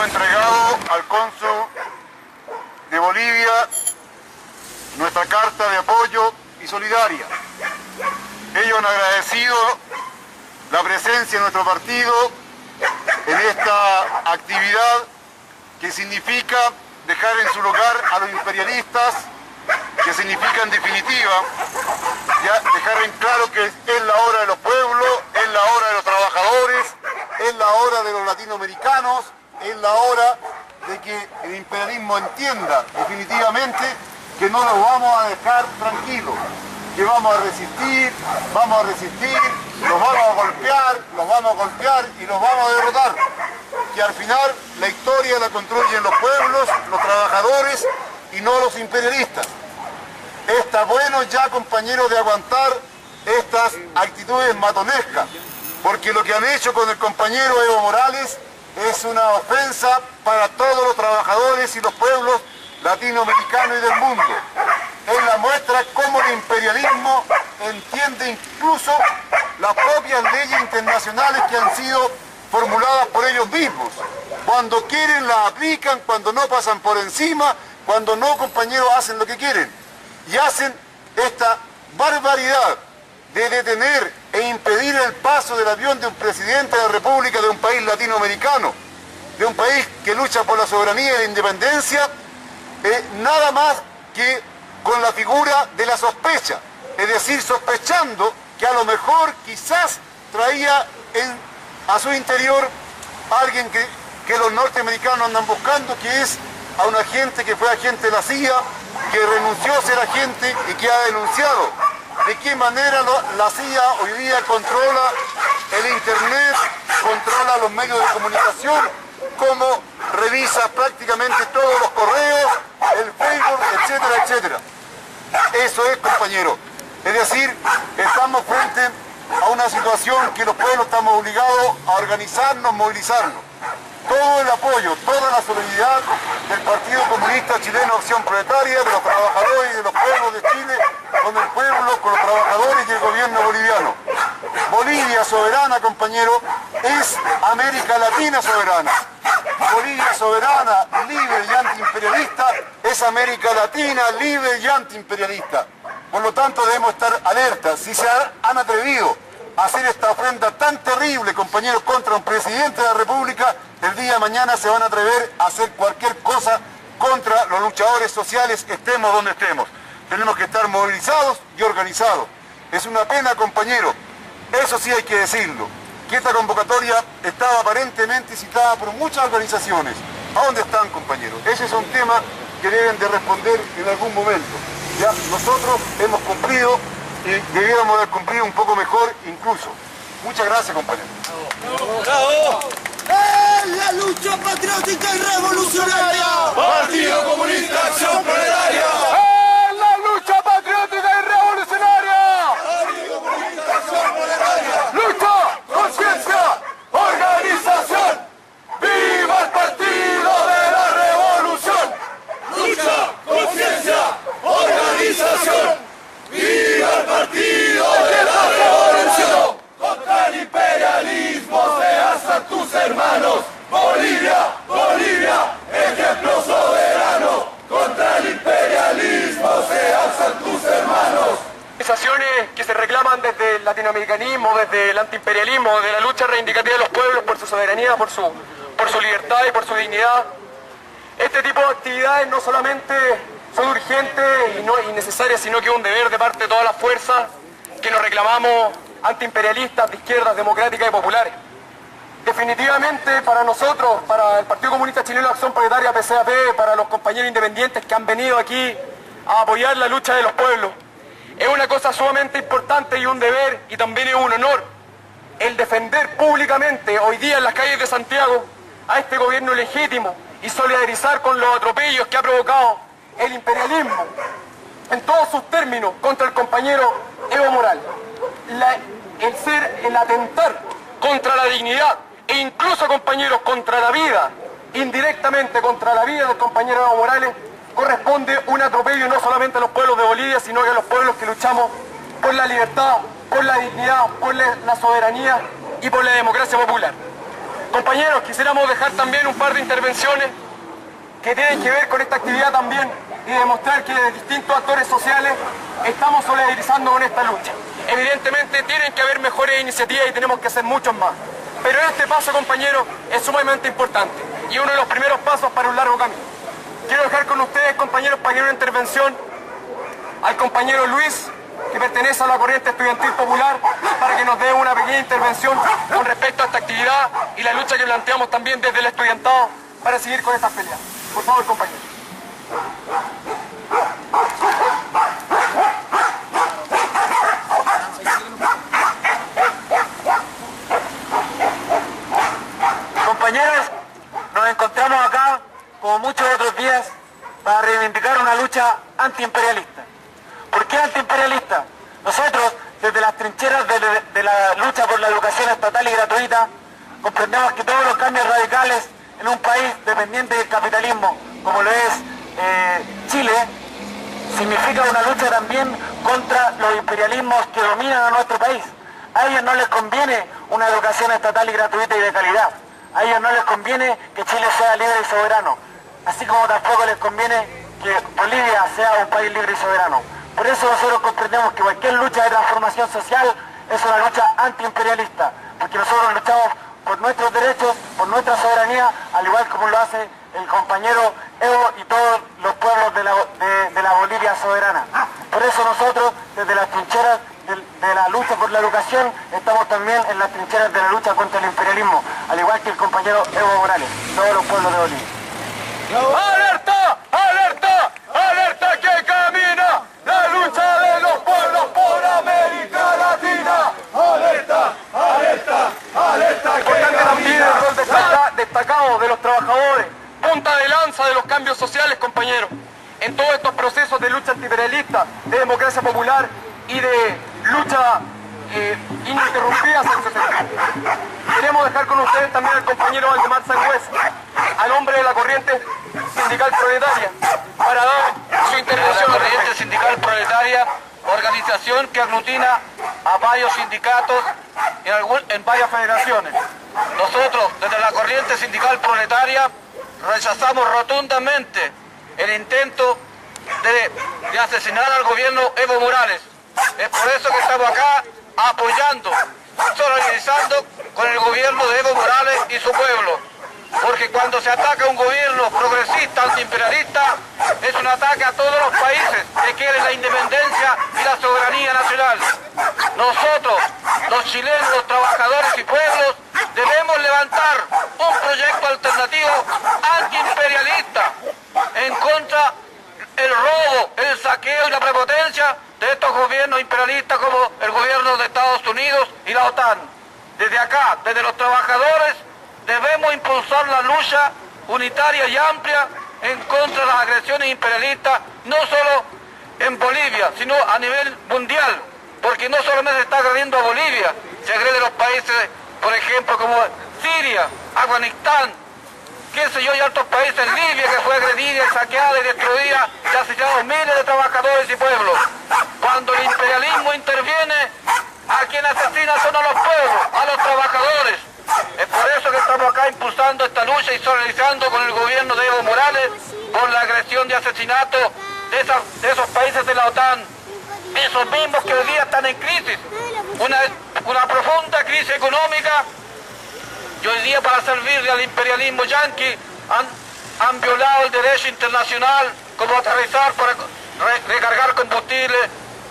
hemos entregado al cónsul de Bolivia nuestra carta de apoyo y solidaria. Ellos han agradecido la presencia de nuestro partido en esta actividad que significa dejar en su lugar a los imperialistas, que significa en definitiva ya dejar en claro que es la hora de los pueblos, es la hora de los trabajadores, es la hora de los latinoamericanos, es la hora de que el imperialismo entienda definitivamente que no nos vamos a dejar tranquilos, que vamos a resistir, los vamos a golpear y los vamos a derrotar. Que al final la historia la construyen los pueblos, los trabajadores y no los imperialistas. Está bueno ya, compañeros, de aguantar estas actitudes matonescas, porque lo que han hecho con el compañero Evo Morales es una ofensa para todos los trabajadores y los pueblos latinoamericanos y del mundo. Es la muestra cómo el imperialismo entiende incluso las propias leyes internacionales que han sido formuladas por ellos mismos. Cuando quieren las aplican, cuando no pasan por encima, cuando no, compañeros, hacen lo que quieren. Y hacen esta barbaridad de detener e impedir el paso del avión de un presidente de la República de un país latinoamericano, de un país que lucha por la soberanía y la independencia, nada más que con la figura de la sospecha, es decir, sospechando que a lo mejor quizás traía a su interior a alguien que los norteamericanos andan buscando, que es a un agente que fue agente de la CIA, que renunció a ser agente y que ha denunciado de qué manera la CIA hoy día controla el internet, controla los medios de comunicación, cómo revisa prácticamente todos los correos, el Facebook, etcétera, etcétera. Eso es, compañero. Es decir, estamos frente a una situación que los pueblos estamos obligados a organizarnos, movilizarnos. Todo el apoyo, toda la solidaridad del Partido Comunista Chileno Acción Proletaria, de los trabajadores y de los pueblos de Chile, con el pueblo, con los trabajadores y el gobierno boliviano. Bolivia soberana, compañero, es América Latina soberana. Bolivia soberana, libre y antiimperialista es América Latina libre y antiimperialista. Por lo tanto, debemos estar alertas. Si se han atrevido a hacer esta ofrenda tan terrible, compañeros, contra un presidente de la República, el día de mañana se van a atrever a hacer cualquier cosa contra los luchadores sociales, estemos donde estemos. Tenemos que estar movilizados y organizados. Es una pena, compañero, eso sí hay que decirlo, que esta convocatoria estaba aparentemente citada por muchas organizaciones. ¿A dónde están, compañeros? Ese es un tema que deben de responder en algún momento. Ya nosotros hemos cumplido y debiéramos haber cumplido un poco mejor incluso. Muchas gracias, compañeros. ¡Bravo! ¡Es la lucha patriótica y revolucionaria! ¡Partido Comunista Acción Proletaria! ¡Es la lucha patriótica y revolucionaria! ¡Partido Comunista Acción Proletaria! ¡Lucha! ¡Conciencia! ¡Organización! ¡Viva el Partido de la Revolución! ¡Lucha! ¡Conciencia! ¡Organización! ¡Viva el Partido de la Revolución! ¡Contra el imperialismo se alzan tus hermanos! ¡Bolivia! ¡Bolivia! ¡Ejemplo soberano! ¡Contra el imperialismo se alzan tus hermanos! Organizaciones que se reclaman desde el latinoamericanismo, desde el antiimperialismo, de la lucha reivindicativa de los pueblos por su soberanía, por su libertad y por su dignidad. Este tipo de actividades no solamente son urgentes y necesarias, sino que es un deber de parte de todas las fuerzas que nos reclamamos antiimperialistas, de izquierdas, democráticas y populares. Definitivamente para nosotros, para el Partido Comunista Chileno Acción Proletaria, PCAP, para los compañeros independientes que han venido aquí a apoyar la lucha de los pueblos, es una cosa sumamente importante y un deber y también es un honor el defender públicamente hoy día en las calles de Santiago a este gobierno legítimo y solidarizar con los atropellos que ha provocado el imperialismo en todos sus términos contra el compañero Evo Morales. El atentar contra la dignidad e incluso, compañeros, contra la vida, indirectamente contra la vida del compañero Evo Morales, corresponde un atropello no solamente a los pueblos de Bolivia, sino que a los pueblos que luchamos por la libertad, por la dignidad, por la soberanía y por la democracia popular. Compañeros, quisiéramos dejar también un par de intervenciones que tienen que ver con esta actividad también y demostrar que distintos actores sociales estamos solidarizando con esta lucha. Evidentemente tienen que haber mejores iniciativas y tenemos que hacer muchos más. Pero este paso, compañeros, es sumamente importante y uno de los primeros pasos para un largo camino. Quiero dejar con ustedes, compañeros, para que una intervención al compañero Luis, que pertenece a la corriente estudiantil popular, para que nos dé una pequeña intervención con respecto a esta actividad y la lucha que planteamos también desde el estudiantado para seguir con estas peleas. Por favor, compañero. Compañeros, nos encontramos acá, como muchos otros días, para reivindicar una lucha antiimperialista. ¿Por qué antiimperialista? Nosotros, desde las trincheras de la lucha por la educación estatal y gratuita, comprendemos que todos los cambios radicales en un país dependiente del capitalismo, como lo es Chile, significa una lucha también contra los imperialismos que dominan a nuestro país. A ellos no les conviene una educación estatal y gratuita y de calidad. A ellos no les conviene que Chile sea libre y soberano, así como tampoco les conviene que Bolivia sea un país libre y soberano. Por eso nosotros comprendemos que cualquier lucha de transformación social es una lucha antiimperialista, porque nosotros luchamos por nuestros derechos, por nuestra soberanía, al igual como lo hace el compañero Evo y todos los pueblos de la Bolivia soberana. Por eso nosotros, desde las trincheras de la lucha por la educación, estamos también en las trincheras de la lucha contra el imperialismo, al igual que el compañero Evo Morales, todos los pueblos de Bolivia. ¡Alerta! ¡Alerta! ¡Alerta que camina! ¡La lucha de los pueblos por América Latina! ¡Alerta! ¡Alerta! ¡Alerta que Importante también el rol camina! destacado de los trabajadores, punta de lanza de los cambios sociales, compañeros, en todos estos procesos de lucha antiimperialista, de democracia popular y de lucha ininterrumpida hacia el socialismo. Queremos dejar con ustedes también al compañero Valdemar Sangüesa, al hombre de la corriente sindical proletaria, para dar su intervención. La corriente sindical proletaria, organización que aglutina a varios sindicatos en varias federaciones. Nosotros, desde la corriente sindical proletaria, rechazamos rotundamente el intento de asesinar al gobierno Evo Morales. Es por eso que estamos acá apoyando, solidarizando con el gobierno de Evo Morales y su pueblo. Porque cuando se ataca a un gobierno progresista, antiimperialista, es un ataque a todos los países que quieren la independencia y la soberanía nacional. Nosotros, los chilenos, los trabajadores y pueblos, debemos levantar un proyecto alternativo antiimperialista en contra del robo, el saqueo y la prepotencia de estos gobiernos imperialistas como el gobierno de Estados Unidos y la OTAN. Desde acá, desde los trabajadores, debemos impulsar la lucha unitaria y amplia en contra de las agresiones imperialistas, no solo en Bolivia, sino a nivel mundial, porque no solamente se está agrediendo a Bolivia, se agrede a los países, por ejemplo, como Siria, Afganistán, qué sé yo, y otros países, Libia, que fue agredida, saqueada y destruida, y asesinados miles de trabajadores y pueblos. Cuando el imperialismo interviene, a quien asesina son a los pueblos, a los trabajadores. Es por eso que estamos acá impulsando esta lucha y solidarizando con el gobierno de Evo Morales por la agresión de asesinato de esos países de la OTAN, esos mismos que hoy día están en crisis, una profunda crisis económica, y hoy día para servirle al imperialismo yanqui han violado el derecho internacional, como aterrizar para recargar combustible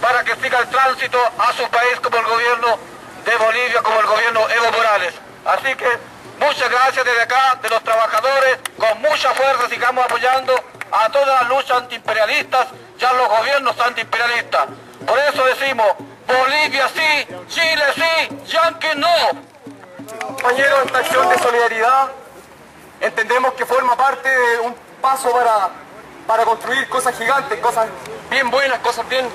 para que siga el tránsito a su país, como el gobierno de Bolivia, como el gobierno Evo Morales. Así que muchas gracias desde acá, de los trabajadores, con mucha fuerza sigamos apoyando a todas las luchas antiimperialistas y a los gobiernos antiimperialistas. Por eso decimos, Bolivia sí, Chile sí, yanqui no. Compañeros, esta acción de solidaridad entendemos que forma parte de un paso para construir cosas gigantes, cosas bien buenas, cosas bien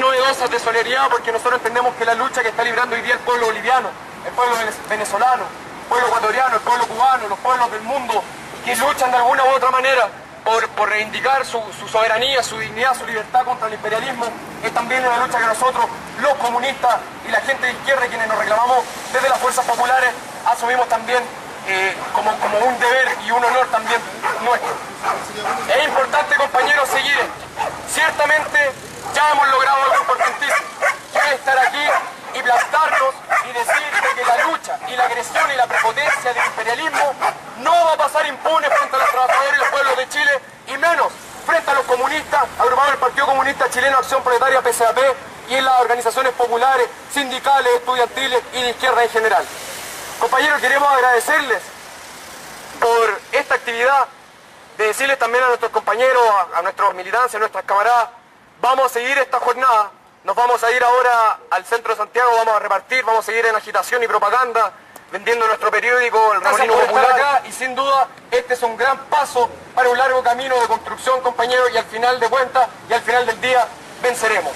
novedosas de solidaridad, porque nosotros entendemos que la lucha que está librando hoy día el pueblo boliviano, el pueblo venezolano, el pueblo ecuatoriano, el pueblo cubano, los pueblos del mundo, que luchan de alguna u otra manera por reivindicar su soberanía, su dignidad, su libertad contra el imperialismo, es también una lucha que nosotros, los comunistas y la gente de izquierda, quienes nos reclamamos desde las fuerzas populares, asumimos también como un deber y un honor también nuestro. Es importante, compañeros, seguir esto. Ciertamente ya hemos logrado algo importantísimo, que es estar aquí y plantarnos y decir que la lucha y la agresión y la prepotencia del imperialismo no va a pasar impune frente a los trabajadores y los pueblos de Chile, y menos frente a los comunistas, agrupados en el Partido Comunista Chileno, Acción Proletaria, PCAP, y en las organizaciones populares, sindicales, estudiantiles y de izquierda en general. Compañeros, queremos agradecerles por esta actividad, de decirles también a nuestros compañeros, a nuestros militantes, a nuestras camaradas, vamos a seguir esta jornada, nos vamos a ir ahora al centro de Santiago, vamos a repartir, vamos a seguir en agitación y propaganda, vendiendo nuestro periódico, el Remolino Popular acá, y sin duda este es un gran paso para un largo camino de construcción, compañeros, y al final de cuentas, y al final del día, venceremos.